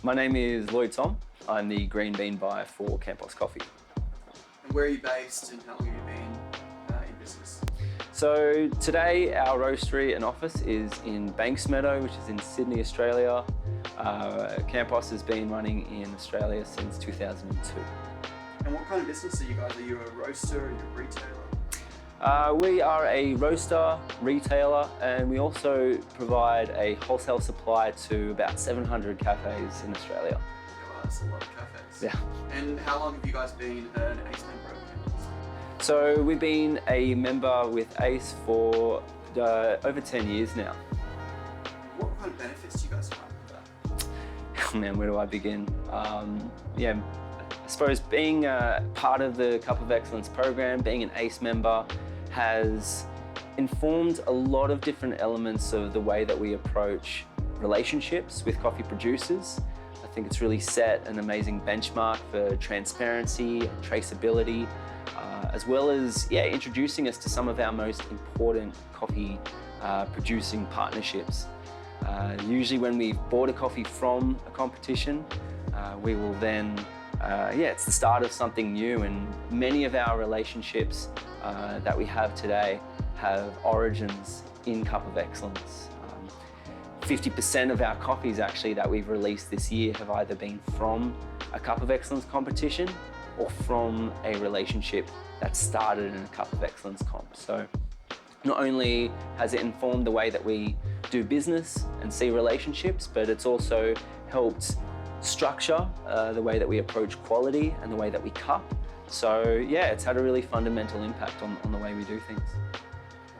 My name is Lloyd Thom. I'm the green bean buyer for Campos Coffee. And where are you based and how long have you been in business? So today our roastery and office is in Banksmeadow, which is in Sydney, Australia. Campos has been running in Australia since 2002. And what kind of business are you guys? Are you a roaster? Are you a retailer? We are a roaster, retailer, and we also provide a wholesale supply to about 700 cafes in Australia. Oh, that's a lot of cafes. Yeah. And how long have you guys been an ACE member of Campos? So we've been a member with ACE for over 10 years now. What kind of benefits do you guys find with that? Man, where do I begin? I suppose being part of the Cup of Excellence program, being an ACE member, has informed a lot of different elements of the way that we approach relationships with coffee producers. I think it's really set an amazing benchmark for transparency, traceability, as well as introducing us to some of our most important coffee producing partnerships. Usually when we've bought a coffee from a competition, we will then it's the start of something new, and many of our relationships that we have today have origins in Cup of Excellence. 50% of our coffees actually that we've released this year have either been from a Cup of Excellence competition or from a relationship that started in a Cup of Excellence comp. So not only has it informed the way that we do business and see relationships, but it's also helped structure the way that we approach quality and the way that we cup. So it's had a really fundamental impact on the way we do things.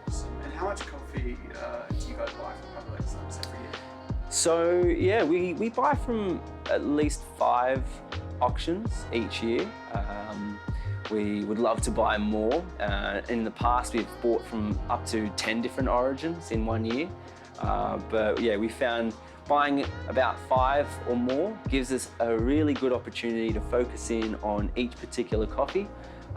Awesome. And how much coffee do you guys buy from Cup of Excellence every year? So we buy from at least 5 auctions each year. We would love to buy more. In the past we've bought from up to 10 different origins in one year. But we found buying about 5 or more gives us a really good opportunity to focus in on each particular coffee.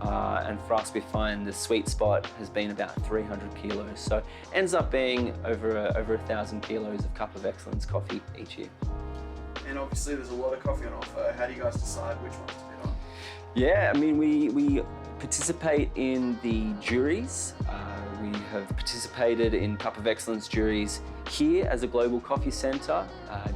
And for us, we find the sweet spot has been about 300 kilos. So it ends up being over 1,000 kilos of Cup of Excellence coffee each year. And obviously there's a lot of coffee on offer. How do you guys decide which ones to bid on? Yeah, I mean, we participate in the juries. We have participated in Cup of Excellence juries here as a global coffee centre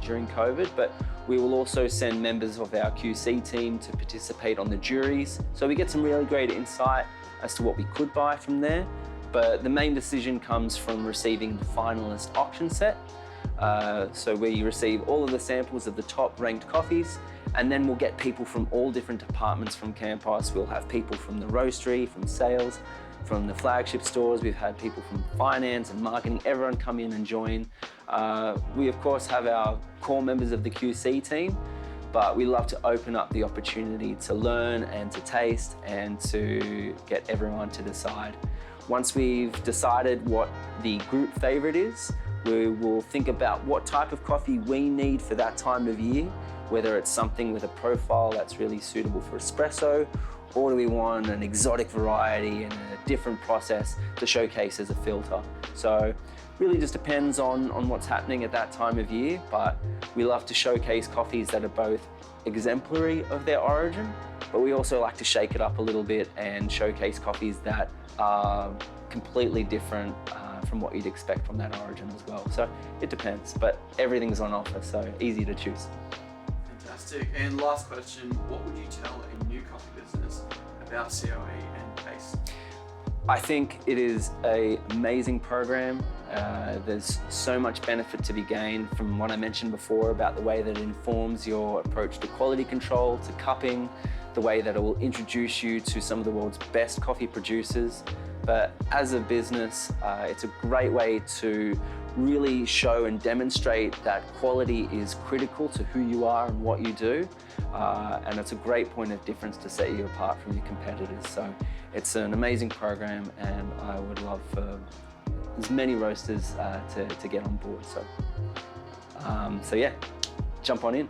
during COVID, but we will also send members of our QC team to participate on the juries. So we get some really great insight as to what we could buy from there. But the main decision comes from receiving the finalist auction set. So we receive all of the samples of the top ranked coffees, and then we'll get people from all different departments from Campos. We'll have people from the roastery, from sales, from the flagship stores. We've had people from finance and marketing, everyone come in and join. We of course have our core members of the QC team, but we love to open up the opportunity to learn and to taste and to get everyone to decide. Once we've decided what the group favorite is, we will think about what type of coffee we need for that time of year, whether it's something with a profile that's really suitable for espresso, or do we want an exotic variety and a different process to showcase as a filter. So really just depends on what's happening at that time of year, but we love to showcase coffees that are both exemplary of their origin, but we also like to shake it up a little bit and showcase coffees that are completely different from what you'd expect from that origin as well. So it depends, but everything's on offer, so easy to choose. Fantastic. And last question, what would you tell a new coffee business about COE and ACE? I think it is an amazing program. There's so much benefit to be gained from what I mentioned before about the way that it informs your approach to quality control, to cupping, the way that it will introduce you to some of the world's best coffee producers. But as a business, it's a great way to really show and demonstrate that quality is critical to who you are and what you do. And it's a great point of difference to set you apart from your competitors. So it's an amazing program, and I would love for as many roasters to get on board. So, jump on in.